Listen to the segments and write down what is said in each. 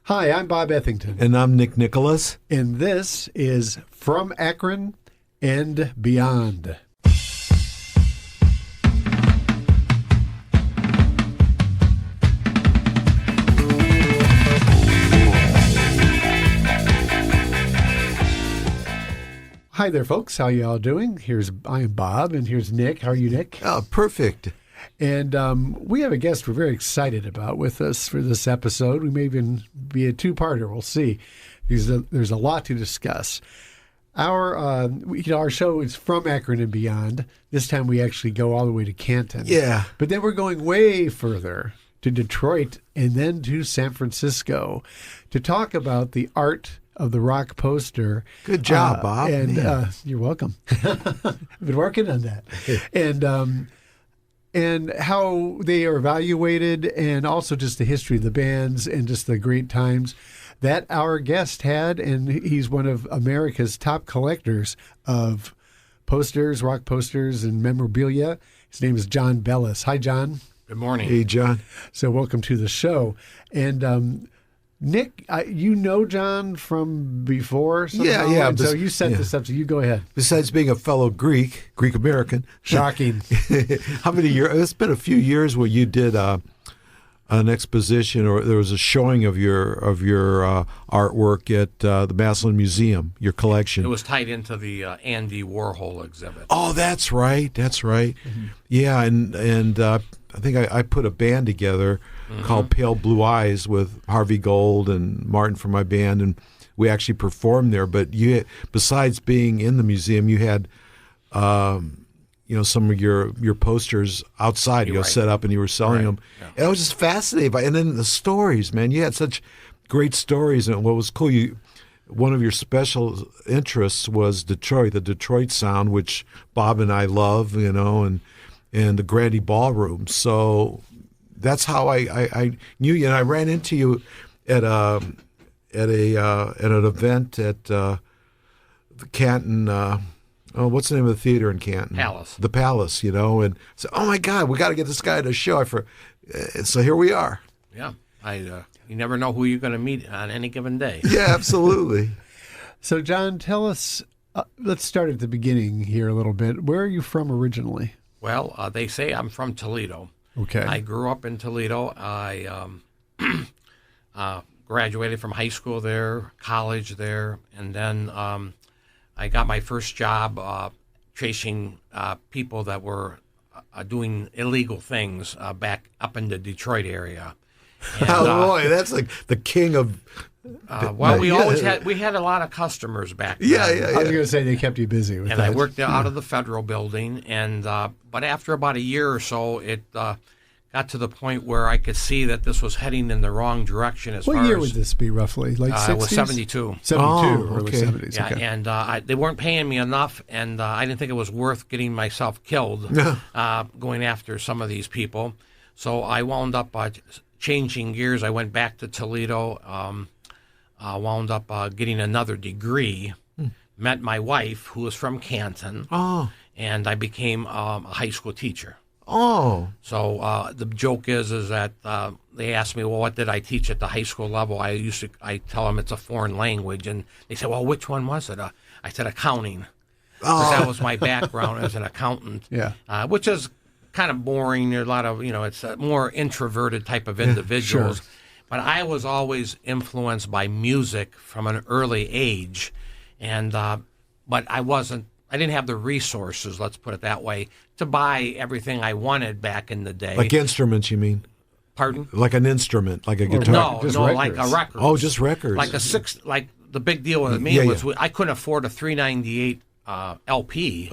Hi, I'm Bob Ethington, And I'm Nick Nicholas. and this is From Akron and Beyond. Hi there, folks. How you all doing? I am Bob, and here's Nick. How are you, Nick? Oh, perfect. And we have a guest we're very excited about with us for this episode. We may even be a two-parter. We'll see. There's a lot to discuss. Our show is From Akron and Beyond. This time we actually go all the way to Canton. Yeah. But then we're going way further to Detroit and then to San Francisco to talk about the art of the rock poster. Good job, Bob. And you're welcome. I've been working on that. And how they are evaluated, and also just the history of the bands and just the great times that our guest had. And he's one of America's top collectors of posters, rock posters, and memorabilia. His name is John Bellis. Hi, John. Good morning. Hey, John. So welcome to the show. And Nick, you know John from before somehow? Yeah. And so you set this up, so you go ahead. Besides being a fellow Greek-American. Shocking. How many years? It's been a few years where you did an exposition, or there was a showing of your artwork at the Massillon Museum, your collection. It was tied into the Andy Warhol exhibit. Oh, that's right. Mm-hmm. Yeah, and I think I put a band together called Pale Blue Eyes with Harvey Gold and Martin from my band, and we actually performed there. But besides being in the museum, you had some of your posters outside. You're right. Set up, and you were selling them. Yeah. And I was just fascinated by, and then the stories, man. You had such great stories, and what was cool, one of your special interests was Detroit, the Detroit sound, which Bob and I love, and the Grande Ballroom. So that's how I knew you, and I ran into you at an event at the Canton. What's the name of the theater in Canton? Palace. The Palace, and so, oh my God, we got to get this guy to a show. So here we are. Yeah, you never know who you're going to meet on any given day. Yeah, absolutely. So, John, tell us, let's start at the beginning here a little bit. Where are you from originally? Well, they say I'm from Toledo. Okay. I grew up in Toledo. I graduated from high school there, college there, and then I got my first job chasing people that were doing illegal things back up in the Detroit area. And, oh boy, that's like the king of. we had a lot of customers back then. Yeah. I was going to say they kept you busy with And that. I worked out of the Federal Building, and but after about a year or so, it got to the point where I could see that this was heading in the wrong direction. What year would this be roughly? Like 60s? It was 72. 72, early okay. 70s. Yeah, okay. and they weren't paying me enough, and I didn't think it was worth getting myself killed going after some of these people. So I wound up changing gears. I went back to Toledo, wound up getting another degree, met my wife, who was from Canton, and I became a high school teacher. Oh. So the joke is that they asked me, well, what did I teach at the high school level? I tell them it's a foreign language, and they said, well, which one was it? I said accounting. 'Cause that was my background as an accountant. Yeah. Which is kind of boring. There's a lot of, it's a more introverted type of individuals. Sure. But I was always influenced by music from an early age, and but I didn't have the resources, let's put it that way, to buy everything I wanted back in the day. Like instruments, you mean? Pardon? Like an instrument, like a guitar? No, just like a records. record. Oh, just records. Like the big deal with me was yeah. I couldn't afford a $3.98 LP.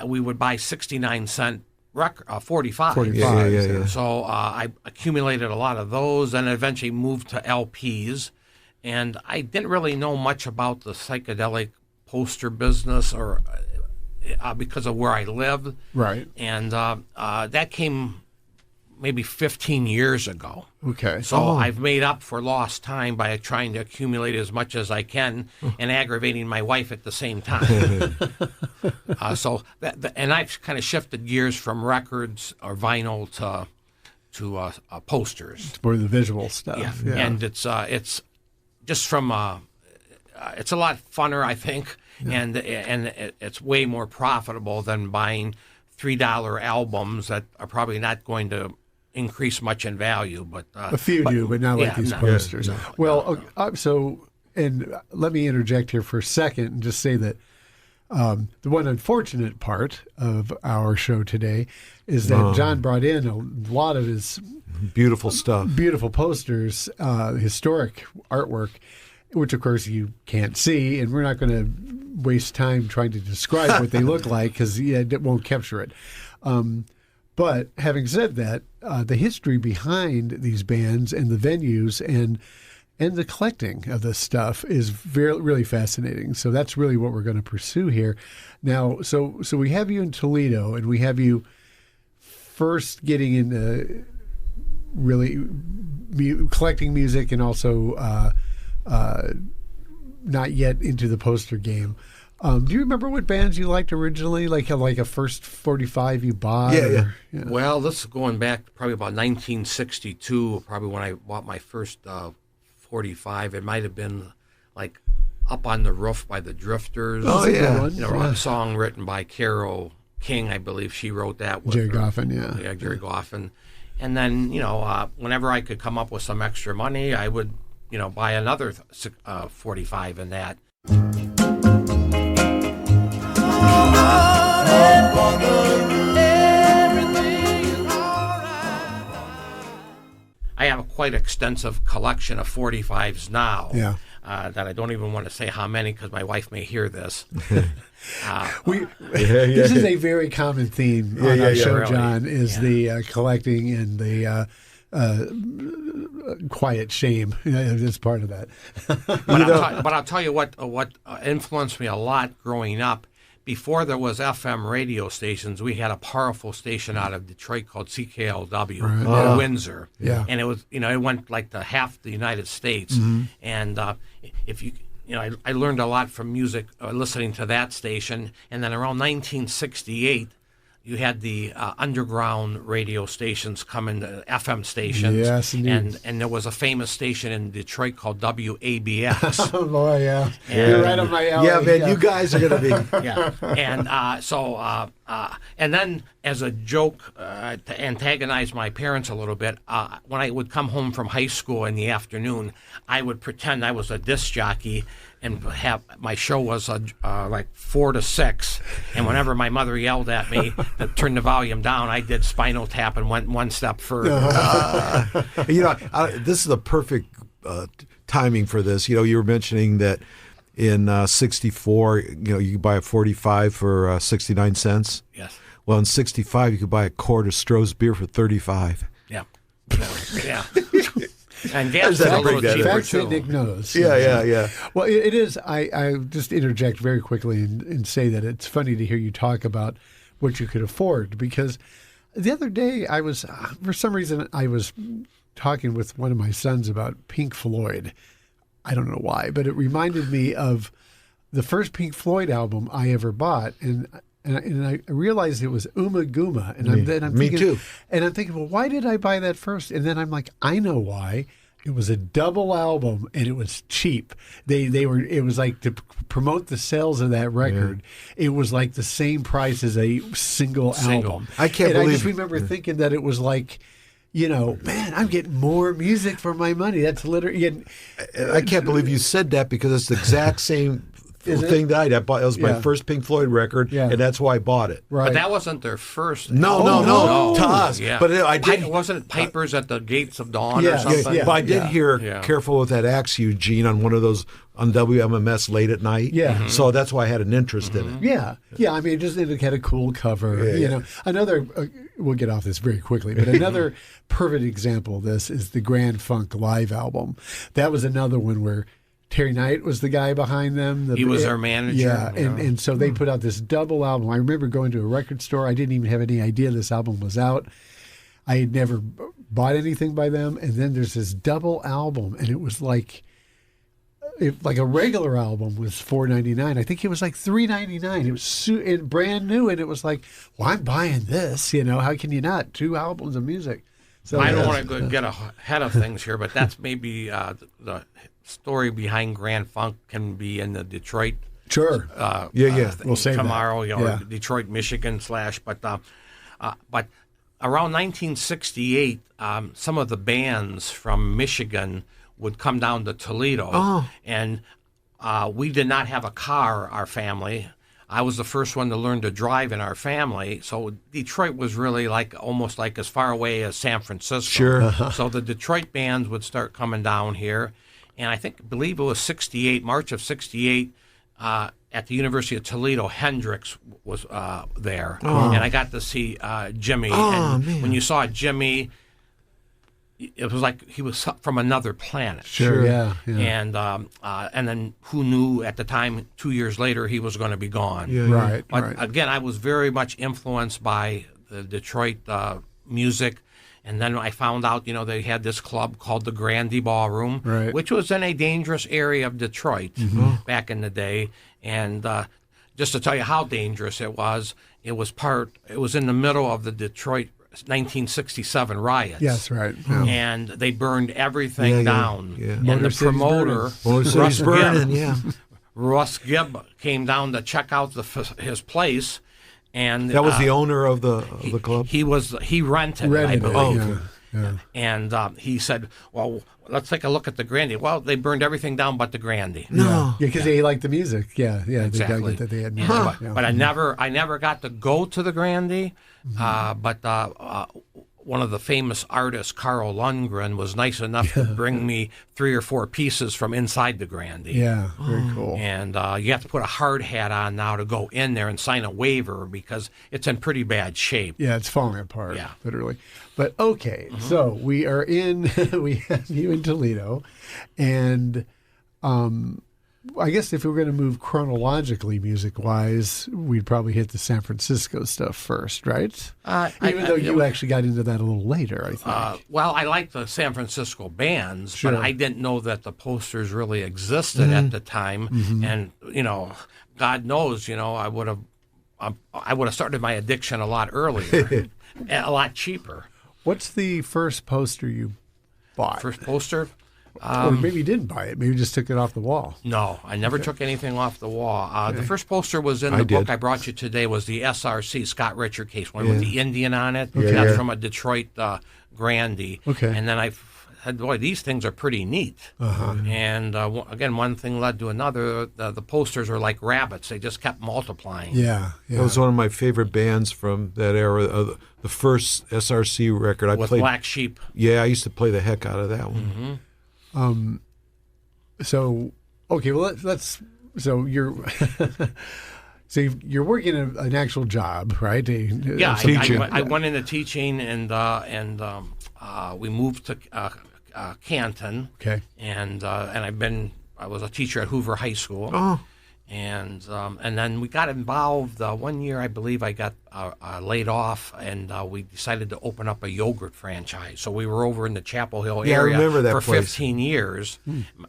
We would buy 69-cent record, 45. 45. Yeah. So I accumulated a lot of those, and eventually moved to LPs. And I didn't really know much about the psychedelic poster business, or because of where I lived. Right. And that came maybe 15 years ago. Okay. So I've made up for lost time by trying to accumulate as much as I can and aggravating my wife at the same time. And I've kind of shifted gears from records or vinyl to posters. It's more the visual stuff. Yeah. And it's just from it's a lot funner, I think, and it's way more profitable than buying $3 albums that are probably not going to increase much in value. But a few do, but not like these posters. And let me interject here for a second and just say that the one unfortunate part of our show today is that John brought in a lot of his beautiful stuff, beautiful posters, historic artwork, which of course you can't see, and we're not going to waste time trying to describe what they look like because it won't capture it. But having said that, the history behind these bands and the venues and the collecting of this stuff is really fascinating. So that's really what we're going to pursue here. Now, so we have you in Toledo, and we have you first getting into really collecting music, and also not yet into the poster game. Do you remember what bands you liked originally? Like a first 45 you bought? Yeah. Well, this is going back probably about 1962, probably when I bought my first 45. It might have been like Up on the Roof by the Drifters. Oh, yeah. A song written by Carole King, I believe she wrote that with Jerry Goffin, yeah. Yeah, Jerry Goffin. And then, whenever I could come up with some extra money, I would, buy another 45 in that. I have a quite extensive collection of 45s now. Yeah. That I don't even want to say how many because my wife may hear this. This is a very common theme on our show, really. John, is the collecting and the quiet shame. It's part of that. But I'll tell you what influenced me a lot growing up. Before there was FM radio stations, we had a powerful station out of Detroit called CKLW in Windsor. Yeah. And it was, it went like to half the United States. Mm-hmm. And if you, I learned a lot from music listening to that station. And then around 1968, you had the underground radio stations coming, the FM stations. Yes, indeed. And there was a famous station in Detroit called WABX. Oh, boy, yeah. You're right on my alley. Yeah, man, you guys are going to be... Yeah. And and then as a joke to antagonize my parents a little bit, when I would come home from high school in the afternoon, I would pretend I was a disc jockey and have my show was like 4 to 6, and whenever my mother yelled at me to turn the volume down, I did Spinal Tap and went one step further. This is the perfect timing for this. You were mentioning that in 64, you could buy a 45 for 69 cents. Yes. Well, in 65, you could buy a quart of Stroh's beer for 35. Yeah. Yeah. And gas is a little cheaper, Facts too. that Nick knows. Yeah. Well, it is. I just interject very quickly and say that it's funny to hear you talk about what you could afford, because the other day I was, for some reason, I was talking with one of my sons about Pink Floyd. I don't know why, but it reminded me of the first Pink Floyd album I ever bought, and I realized it was Uma Guma, and I'm Me thinking, too. And I'm thinking, well, why did I buy that first? And then I'm like, I know why. It was a double album, and it was cheap. It was like to promote the sales of that record. Yeah. It was like the same price as a single album. I can't believe. I just remember thinking that it was like, man, I'm getting more music for my money. That's literally. I can't believe you said that, because it's the exact same thing that I bought. It was my first Pink Floyd record, and that's why I bought it. Right. But that wasn't their first. No, to us. Yeah. But I did. Wasn't it Pipers at the Gates of Dawn or something? But I did hear Careful with That Axe, Eugene, on one of those on WMMS late at night. Yeah. Mm-hmm. So that's why I had an interest in it. Yeah. I mean, it had a cool cover. Another. We'll get off this very quickly, but another perfect example of this is the Grand Funk Live album. That was another one where Terry Knight was the guy behind them. He was their manager. Yeah, and so they put out this double album. I remember going to a record store. I didn't even have any idea this album was out. I had never bought anything by them. And then there's this double album, and it was like a regular album was $4.99. I think it was like $3.99. It was brand new, and it was like, well, I'm buying this. How can you not? 2 albums of music. So I don't want to get ahead of things here, but that's maybe the story behind Grand Funk can be in the Detroit. Sure. We'll save tomorrow, that. or Detroit, Michigan / but around 1968, some of the bands from Michigan would come down to Toledo, and we did not have a car. Our family. I was the first one to learn to drive in our family, so Detroit was really almost like as far away as San Francisco. Sure. So the Detroit bands would start coming down here, and I believe it was March of '68. At the University of Toledo, Hendrix was there, and I got to see Jimmy. And when you saw Jimmy, it was like he was from another planet. Sure. Yeah. And then who knew at the time? 2 years later, he was going to be gone. Yeah. Right. But again, I was very much influenced by the Detroit music. And then I found out, they had this club called the Grandy Ballroom, which was in a dangerous area of Detroit back in the day. And just to tell you how dangerous it was in the middle of the Detroit 1967 riots. Yes, right. Yeah. And they burned everything down. Yeah. And the promoter, Russ Gibb, came down to check out his place. And that was the owner of the club. He rented it, I believe. Yeah. And he said, "Well, let's take a look at the Grandy." Well, they burned everything down but the Grandy. Yeah, because they liked the music. Yeah, Exactly. They got that they had music. But I never got to go to the Grandy. But one of the famous artists, Carl Lundgren, was nice enough to bring me 3 or 4 pieces from inside the Grandy. Yeah, very cool. And you have to put a hard hat on now to go in there and sign a waiver because it's in pretty bad shape. Yeah, it's falling apart, literally. But okay, so we have you in Toledo, and I guess if we were going to move chronologically, music-wise, we'd probably hit the San Francisco stuff first, right? Even though you actually got into that a little later, I think. Well, I liked the San Francisco bands, but I didn't know that the Posters really existed at the time. And God knows, I would have started my addiction a lot earlier, a lot cheaper. What's the first poster you bought? First poster? Or maybe you didn't buy it. Maybe you just took it off the wall. No, I never took anything off the wall. The first poster was in the book I brought you today. Was the SRC Scott Richard case, one with the Indian on it. That's from a Detroit Grandy. Okay. And then I said, boy, these things are pretty neat. And again, one thing led to another. The posters are like rabbits. They just kept multiplying. Yeah. That was one of my favorite bands from that era. The first SRC record I with played. Black Sheep. Yeah, I used to play the heck out of that one. So, okay, well, let's. So you're, you're working an actual job, right? Yeah, I went into teaching, and we moved to Canton. Okay. And I was a teacher at Hoover High School. And then we got involved. One year, I believe I got laid off, and we decided to open up a yogurt franchise. So we were over in the Chapel Hill area I remember that for place. 15 years.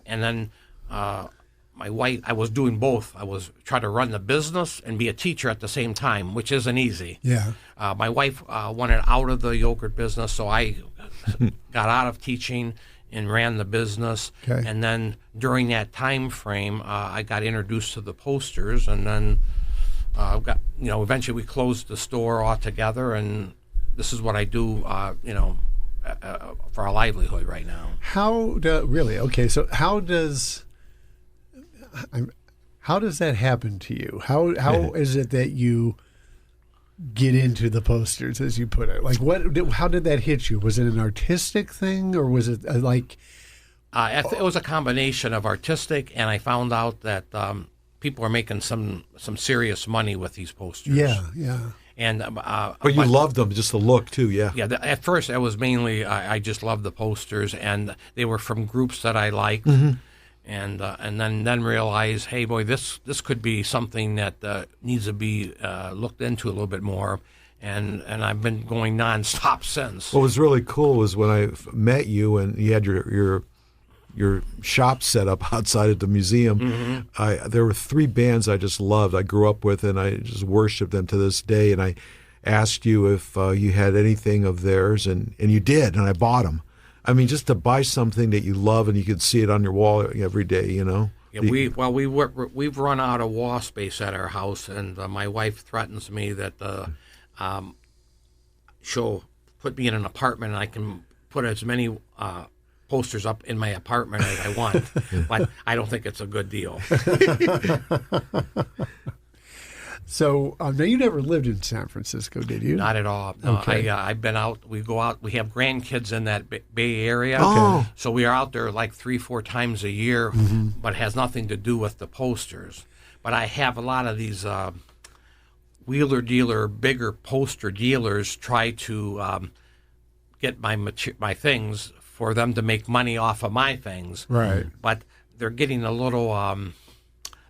And then my wife, I was doing both. I was trying to run the business and be a teacher at the same time, which isn't easy. Yeah. My wife wanted out of the yogurt business, so I got out of teaching and ran the business. Okay. And then during that time frame, I got introduced to the Posters, and then eventually we closed the store altogether, and this is what I do, for a livelihood right now. Really? Okay, so how does that happen to you? How is it that you get into the Posters, as you put it? Like, how did that hit you? Was it an artistic thing, or was it like? It was a combination of artistic, and I found out that people are making some serious money with these posters. Yeah. And but you loved them, just the look too. Yeah. At first, it was mainly I just loved the posters, and they were from groups that I liked. And then realize, hey, boy, this could be something that needs to be looked into a little bit more, and I've been going nonstop since. What was really cool was when I met you and you had your shop set up outside at the museum. There were 3 bands I just loved. I grew up with, and I just worship them to this day. And I asked you if you had anything of theirs, and you did, and I bought them. I mean, just to buy something that you love and you could see it on your wall every day, you know. Yeah, we've run out of wall space at our house, and my wife threatens me that she'll put me in an apartment and I can put as many posters up in my apartment as I want. But I don't think it's a good deal. So now you never lived in San Francisco, did you? Not at all. No, Okay. I've been out. We go out. We have grandkids in that Bay Area. Okay. So we are out there like 3-4 times a year, but it has nothing to do with the posters. But I have a lot of these wheeler dealer, bigger poster dealers try to get my things for them to make money off of my things. Right. But they're getting a little.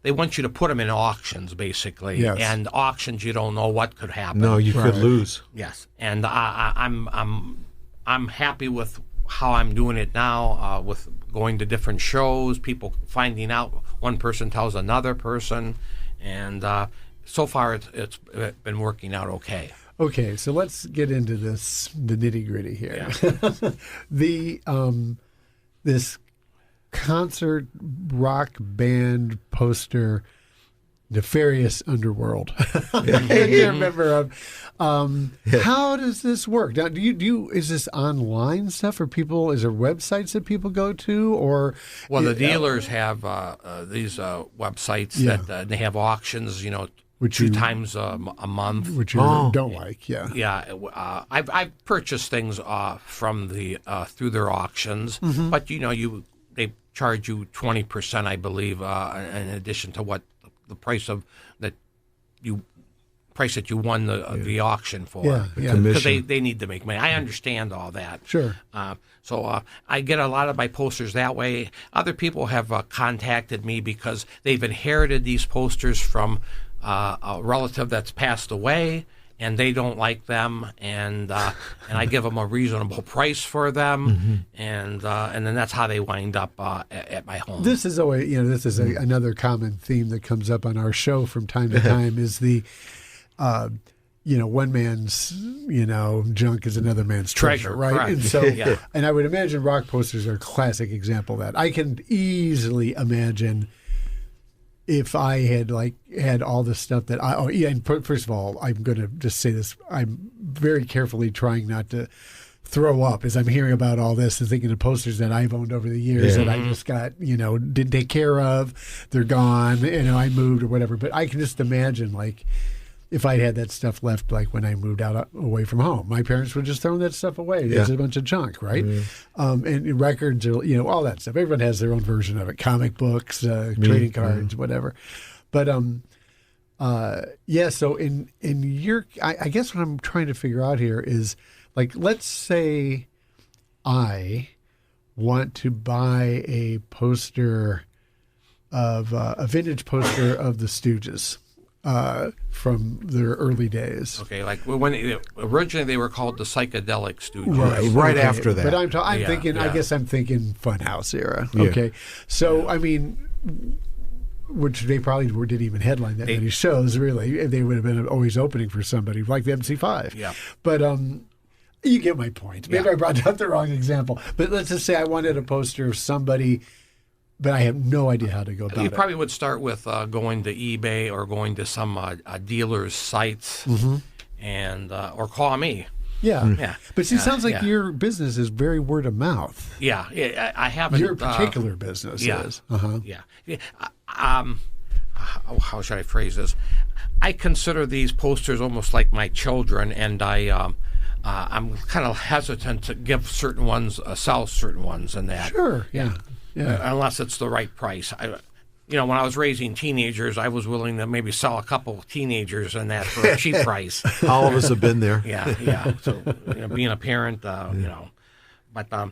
They want you to put them in auctions, basically. Yes. And auctions, you don't know what could happen. No, you Right. could lose. Yes, and I'm happy with how I'm doing it now. With going to different shows, people finding out. One person tells another person, and so far it's been working out okay. Okay, so let's get into the nitty gritty here. This concert rock band poster, Nefarious Underworld. You're a member of. How does this work? Now, do you is this online stuff for people? Is there websites that people go to, or Well, the dealers have these websites Yeah. that they have auctions. Which two you- times a month. which you don't like? Yeah. Yeah, I've purchased things from the through their auctions, but they charge you 20%, I believe, in addition to what the price that you won the auction for. Yeah, yeah. Because Commission. they need to make money. I understand all that. Sure. So I get a lot of my posters that way. Other people have contacted me because they've inherited these posters from a relative that's passed away, and they don't like them, and I give them a reasonable price for them, and then that's how they wind up at my home. This is always, this is another common theme that comes up on our show from time to time is the, one man's, junk is another man's treasure, Treasure, right? correct. And so, Yeah. and I would imagine rock posters are a classic example of that. I can easily imagine if I had all the stuff that and first of all, I'm going to just say this. I'm very carefully trying not to throw up as I'm hearing about all this and thinking of posters that I've owned over the years that I just got, didn't take care of. They're gone, I moved or whatever. But I can just imagine if I'd had that stuff left, when I moved out away from home, my parents would just throw that stuff away. It's a bunch of junk, right? And records, all that stuff. Everyone has their own version of it. Comic books, trading cards, whatever. But so in your, I guess what I'm trying to figure out here is, let's say I want to buy a poster of a vintage poster of the Stooges. From their early days. Okay, when originally they were called the Psychedelic Stooges. Right after that. But I'm Yeah, thinking, I yeah. guess I'm thinking Funhouse era. Yeah. Okay. So, I mean, which they probably didn't even headline that many shows, really. They would have been always opening for somebody like the MC5. Yeah. But you get my point. Maybe Yeah. I brought up the wrong example. But let's just say I wanted a poster of somebody, but I have no idea how to go about You it. probably would start with going to eBay or going to some dealer's sites, and or call me. Yeah. Yeah. But see, it sounds like yeah. your business is very word of mouth. Yeah, I haven't. Your particular business is. Uh-huh. Yeah. How should I phrase this? I consider these posters almost like my children, and I'm kind of hesitant to give certain ones, sell certain ones, and that. Sure. Yeah. Yeah. Unless it's the right price. When I was raising teenagers, I was willing to maybe sell a couple teenagers and that for a cheap price. All of us have been there. Yeah. So being a parent, but I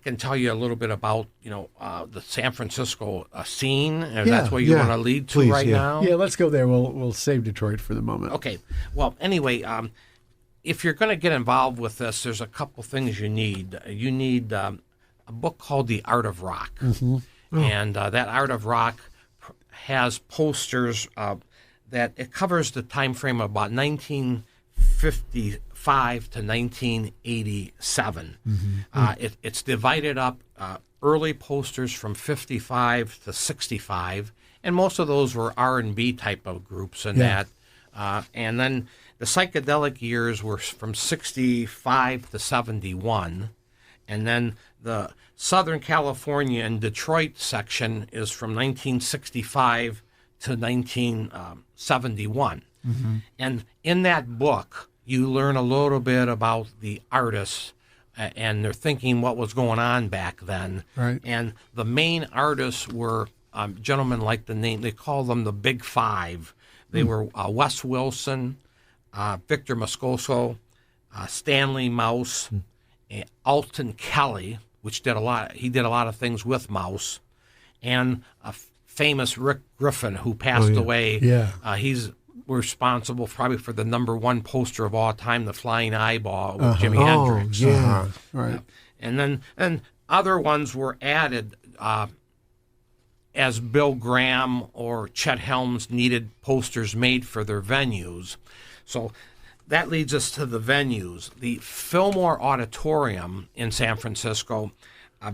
can tell you a little bit about the San Francisco scene. If that's what you want to lead to please, right yeah. now. Yeah, let's go there. We'll save Detroit for the moment. Okay. Well, anyway, if you're going to get involved with this, there's a couple things you need. You need a book called The Art of Rock. And that Art of Rock has posters that it covers the time frame of about 1950 1965 to 1987. It's divided up early posters from 55 to 65, and most of those were R&B type of groups and that. And then the psychedelic years were from 65 to 71. And then the Southern California and Detroit section is from 1965 to 1971. And in that book, you learn a little bit about the artists and their thinking, what was going on back then. Right. And the main artists were gentlemen like the name, they call them the Big Five. They were Wes Wilson, Victor Moscoso, Stanley Mouse, Alton Kelly, which did a lot. He did a lot of things with Mouse, and a famous Rick Griffin, who passed away. He's responsible probably for the #1 poster of all time, the Flying Eyeball with Jimi Hendrix. Right. And then other ones were added as Bill Graham or Chet Helms needed posters made for their venues. So that leads us to the venues. The Fillmore Auditorium in San Francisco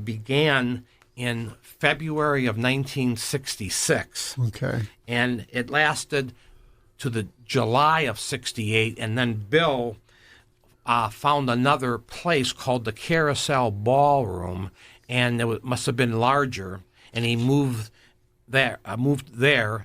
began in February of 1966. Okay. And it lasted to the July of 68, and then Bill found another place called the Carousel Ballroom, and it must have been larger, and he moved there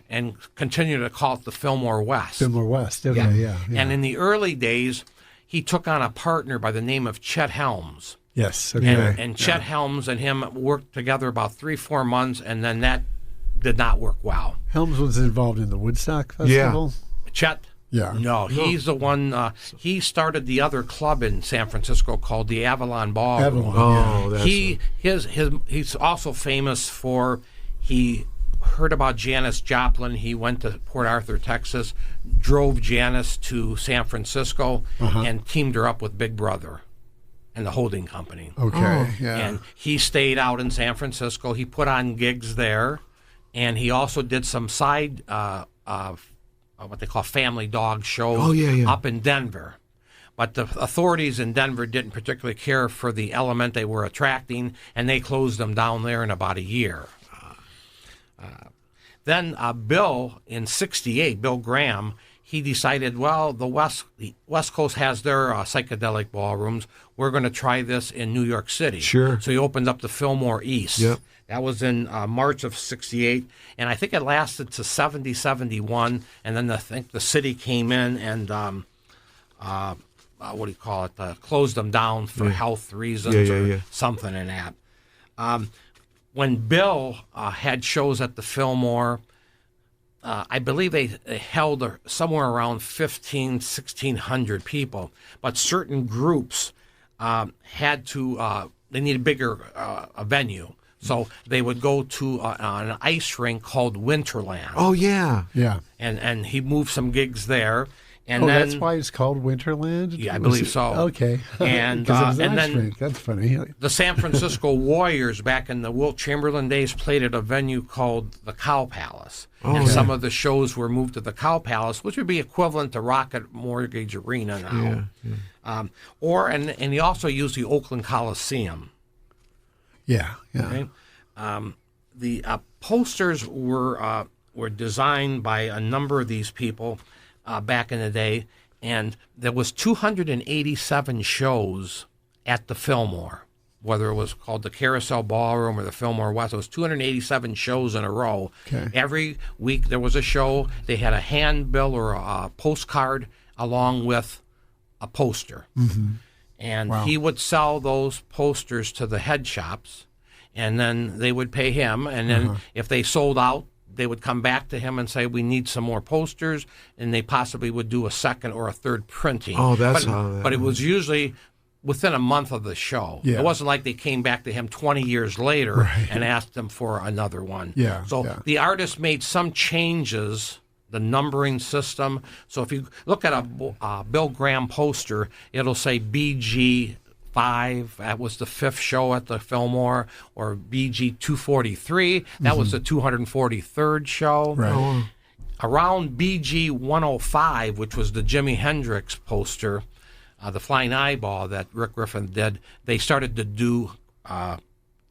and continued to call it the Fillmore West. Fillmore West. Okay, yeah. And in the early days, he took on a partner by the name of Chet Helms. Yes. Okay. And Chet Helms and him worked together about 3-4 months, and then that did not work well. Helms was involved in the Woodstock Festival. Chet? Yeah. No, he's the one. He started the other club in San Francisco called the Avalon Ballroom. That's He's also famous for he heard about Janis Joplin. He went to Port Arthur, Texas, drove Janis to San Francisco, and teamed her up with Big Brother and the holding company. Okay. And he stayed out in San Francisco. He put on gigs there, and he also did some side what they call family dog shows up in Denver. But the authorities in Denver didn't particularly care for the element they were attracting, and they closed them down there in about a year. Then Bill, in 68, Bill Graham, he decided, well, the West Coast has their psychedelic ballrooms. We're going to try this in New York City. Sure. So he opened up the Fillmore East. Yep. That was in March of 68, and I think it lasted to 70, 71, and then I think the city came in and, closed them down for health reasons or something in that. When Bill had shows at the Fillmore, I believe they held somewhere around 1,600 people, but certain groups had to, they needed bigger a venue. So they would go to an ice rink called Winterland. Oh, yeah. Yeah. And he moved some gigs there. And then, that's why it's called Winterland? Yeah, I believe so. Okay. And, because it was an and ice then rink. That's funny. the San Francisco Warriors back in the Wilt Chamberlain days played at a venue called the Cow Palace. And some of the shows were moved to the Cow Palace, which would be equivalent to Rocket Mortgage Arena now. And he also used the Oakland Coliseum. Yeah. Right? The posters were designed by a number of these people back in the day, and there was 287 shows at the Fillmore, whether it was called the Carousel Ballroom or the Fillmore West. It was 287 shows in a row. Okay. Every week there was a show. They had a handbill or a postcard along with a poster. And he would sell those posters to the head shops, and then they would pay him. And then if they sold out, they would come back to him and say, we need some more posters, and they possibly would do a second or a third printing. Oh, that's but it was usually within a month of the show. Yeah. It wasn't like they came back to him 20 years later and asked him for another one. The artist made some changes, the numbering system. So if you look at a Bill Graham poster, it'll say BG 5, that was the 5th show at the Fillmore, or BG 243, that was the 243rd show. Around BG 105, which was the Jimi Hendrix poster, the Flying Eyeball that Rick Griffin did, they started to do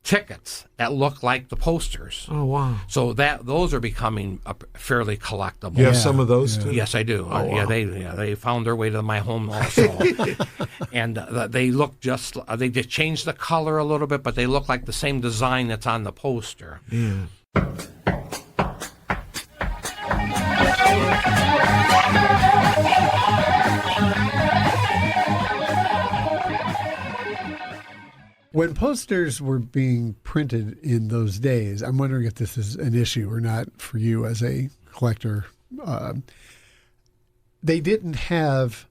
tickets that look like the posters. Oh, wow. So those are becoming fairly collectible. You have some of those too? Yes, I do. Oh, wow. They found their way to my home also, and they look they just changed the color a little bit, but they look like the same design that's on the poster. Yeah. When posters were being printed in those days, I'm wondering if this is an issue or not for you as a collector. They didn't have,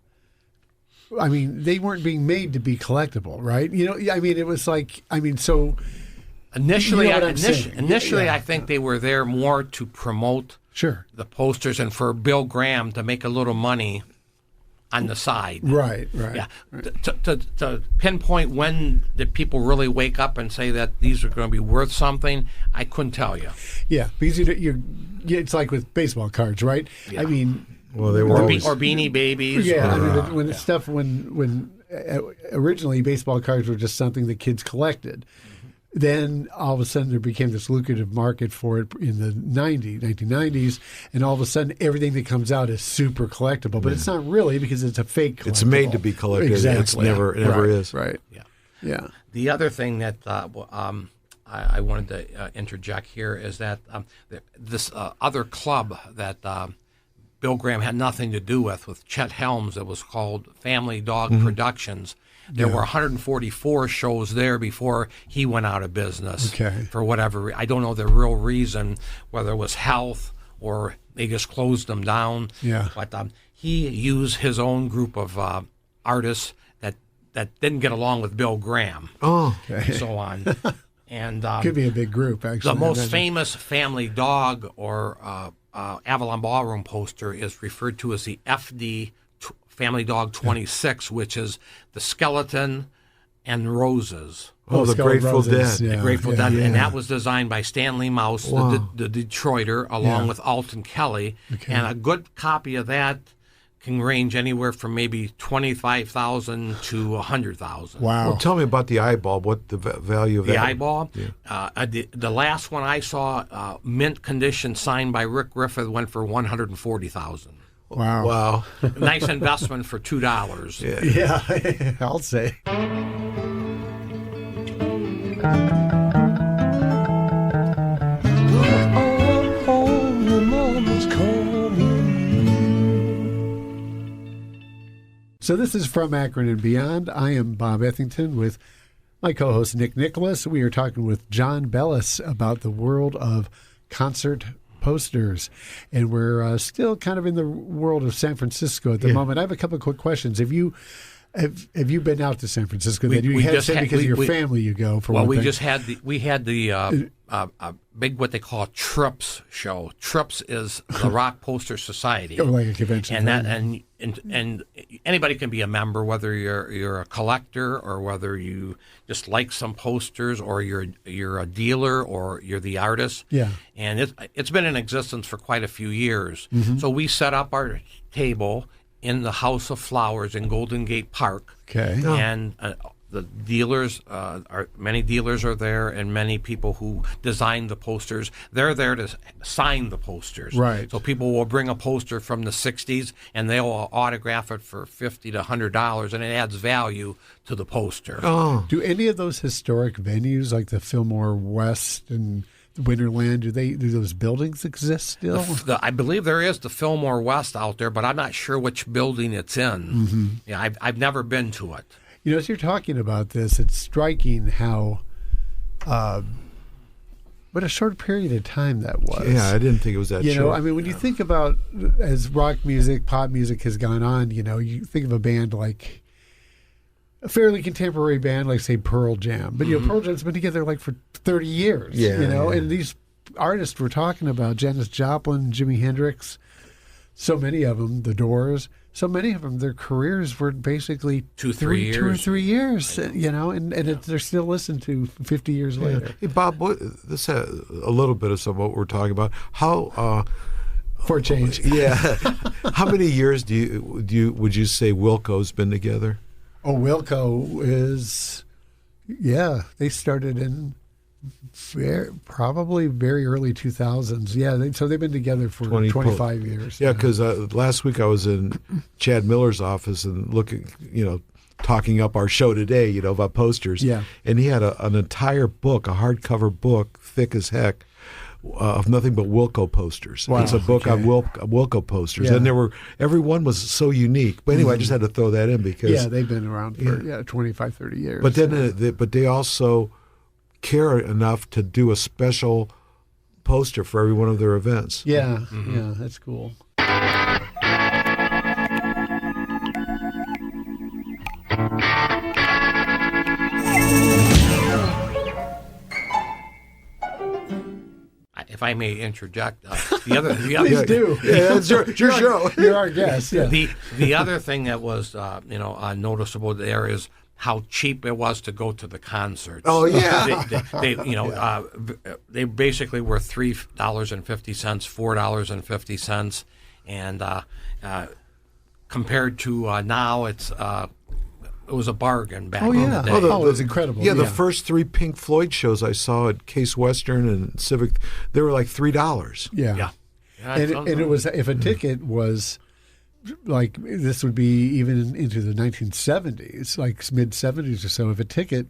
I mean, they weren't being made to be collectible, right? You know, I mean, it was like, I mean, so initially, you know what I'm saying. initially, Yeah. I think they were there more to promote sure, the posters and for Bill Graham to make a little money on the side. right. Yeah. To pinpoint when did people really wake up and say that these are going to be worth something, I couldn't tell you. Yeah, because it's like with baseball cards, right? Yeah. I mean, Well, they were always... Or Beanie Babies. yeah, I or, mean, when it's stuff when originally baseball cards were just something that kids collected. Then all of a sudden there became this lucrative market for it in the 1990s, and all of a sudden everything that comes out is super collectible, but it's not really because it's a fake collectible. It's made to be collected. Exactly. It never Right, is. Right. Yeah. Yeah. The other thing that I wanted to interject here is that this other club that Bill Graham had nothing to do with Chet Helms, that was called Family Dog Productions. There were 144 shows there before he went out of business. Okay. For whatever I don't know the real reason, whether it was health or they just closed them down. Yeah. But he used his own group of artists that didn't get along with Bill Graham. Oh. And so on. And Could be a big group, actually. the most famous Family Dog or Avalon Ballroom poster is referred to as the FD Family Dog 26, which is the skeleton and roses. Oh, the Skull Grateful Roses, Dead. yeah, The Grateful yeah, Dead, yeah. and that was designed by Stanley Mouse, Wow. the Detroiter, along Yeah. with Alton Kelly. Okay. And a good copy of that can range anywhere from maybe 25,000 to 100,000. Wow. Well, tell me about the eyeball. What the value of The that? eyeball. The last one I saw, mint condition, signed by Rick Griffith, went for 140,000. Wow. Wow. Nice investment for $2. Yeah. Yeah, I'll say. So this is From Akron and Beyond. I am Bob Ethington with my co-host Nick Nicholas. We are talking with John Bellis about the world of concert posters, and we're still kind of in the world of San Francisco at the moment. I have a couple of quick questions. Have you been out to San Francisco? You had said because of your family you go for. Well, one we thing. just had the big what they call Trips show. Trips is the Rock Poster Society, like a convention, and that and anybody can be a member, whether you're a collector or whether you just like some posters, or you're a dealer or you're the artist. Yeah. And it's been in existence for quite a few years. So we set up our table in the House of Flowers in Golden Gate Park. Okay. And the dealers many dealers are there, and many people who design the posters. They're there to sign the posters. Right. So people will bring a poster from the '60s, and they'll autograph it for $50 to $100, and it adds value to the poster. Oh. Do any of those historic venues like the Fillmore West and Winterland, do those buildings exist still? I believe there is the Fillmore West out there, but I'm not sure which building it's in. Yeah, I've never been to it. You know, as you're talking about this, it's striking how, what a short period of time that was. Yeah, I didn't think it was that You know, short. I mean, when you think about as rock music, pop music has gone on, you know, you think of a band like a fairly contemporary band like, say, Pearl Jam. But, you know, Pearl Jam's been together like for 30 years, Yeah, you know, yeah. and these artists we're talking about, Janis Joplin, Jimi Hendrix, so many of them, The Doors, so many of them, their careers were basically 2 or 3 2 or years. 3 years, you know, and they're still listened to 50 years later. Hey, Bob, this has a little bit of some of what we're talking about. How? For a change. Yeah. How many years would you say Wilco's been together? Oh, Wilco is, yeah, they started in probably very early 2000s. Yeah, so they've been together for 25 years. Yeah, because last week I was in Chad Miller's office and looking, talking up our show today, about posters. Yeah. And he had an entire book, a hardcover book, thick as heck, of nothing but Wilco posters. Wow, it's a book on Wilco posters, Yeah. and every one was so unique. But anyway, I just had to throw that in because Yeah, they've been around for 25, 30 years. But then, but they also care enough to do a special poster for every one of their events. Yeah, yeah, that's cool. If I may interject, the other Please do. Yeah, it's your show. You're our guest. Yeah. the other thing that was noticeable there is how cheap it was to go to the concerts. Oh yeah, they basically were $3.50, $4.50, and compared to now, it was a bargain back in the day. it was incredible. Yeah, the first 3 Pink Floyd shows I saw at Case Western and Civic, they were like $3. Yeah. Yeah, And it was, if a ticket was like, this would be even into the 1970s, like mid 70s or so, if a ticket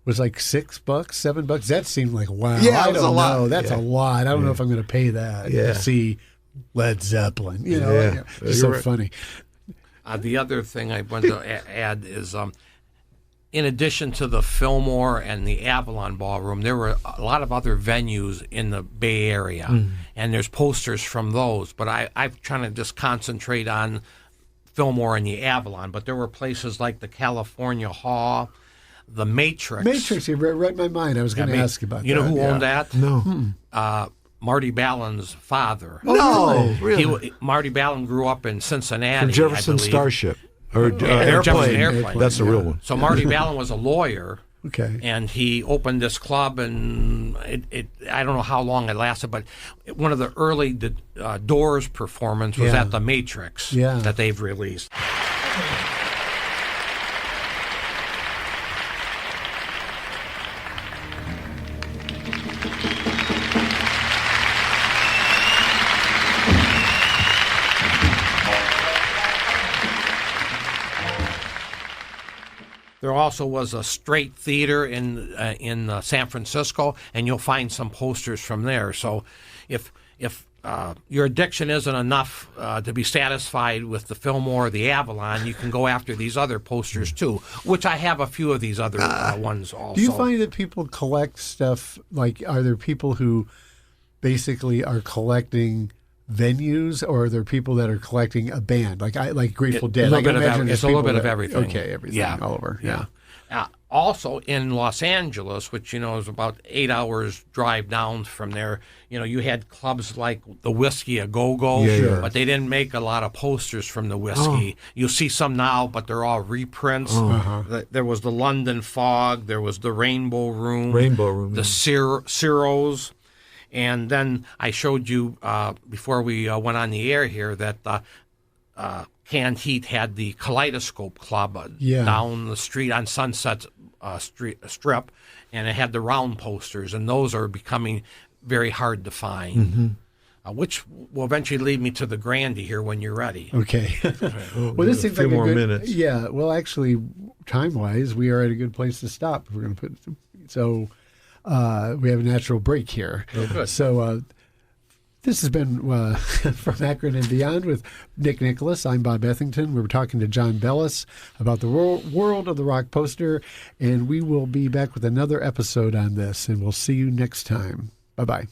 was like $6, $7, that seemed like, wow. Yeah, I it was don't a lot. know. That's Yeah. a lot. I don't know if I'm going to pay that Yeah. to see Led Zeppelin. Yeah. It's You're so right. funny. The other thing I want to add is, in addition to the Fillmore and the Avalon Ballroom, there were a lot of other venues in the Bay Area, and there's posters from those. But I'm trying to just concentrate on Fillmore and the Avalon. But there were places like the California Hall, the Matrix. You read my mind. I was going to ask you about that. You know who yeah. owned that? No. Marty Ballin's father. No, really? Marty Ballin grew up in Cincinnati. From Jefferson I believe. Starship. Or Jefferson airplane. Airplane. That's the real one. So Marty Ballin was a lawyer. Okay. And he opened this club, and I don't know how long it lasted, but one of the early Doors performance was Yeah. at the Matrix Yeah. that they've released. There also was a Straight Theater in San Francisco, and you'll find some posters from there. So, if your addiction isn't enough to be satisfied with the Fillmore or the Avalon, you can go after these other posters too. Which I have a few of these other ones also. Do you find that people collect stuff? Like, are there people who basically are collecting venues, or are there people that are collecting a band, like Grateful Dead? It's a little bit of everything. Okay, everything, all over. Yeah. Also in Los Angeles, which is about 8 hours drive down from there, you had clubs like the Whiskey a Go-Go, Yeah. but they didn't make a lot of posters from the Whiskey. You'll see some now, but they're all reprints. There was the London Fog, there was the Rainbow Room, the Ciro's. And then I showed you before we went on the air here that Canned Heat had the Kaleidoscope Club down the street on Sunset Strip, and it had the round posters, and those are becoming very hard to find, which will eventually lead me to the Grandy here when you're ready. Okay. Well, this seems few like more a good, minutes. Yeah. Well, actually, time-wise, we are at a good place to stop. If we're going to put so. We have a natural break here. Oh, good. So this has been From Akron and Beyond with Nick Nicholas. I'm Bob Ethington. We were talking to John Bellis about the world of the rock poster, and we will be back with another episode on this, and we'll see you next time. Bye-bye.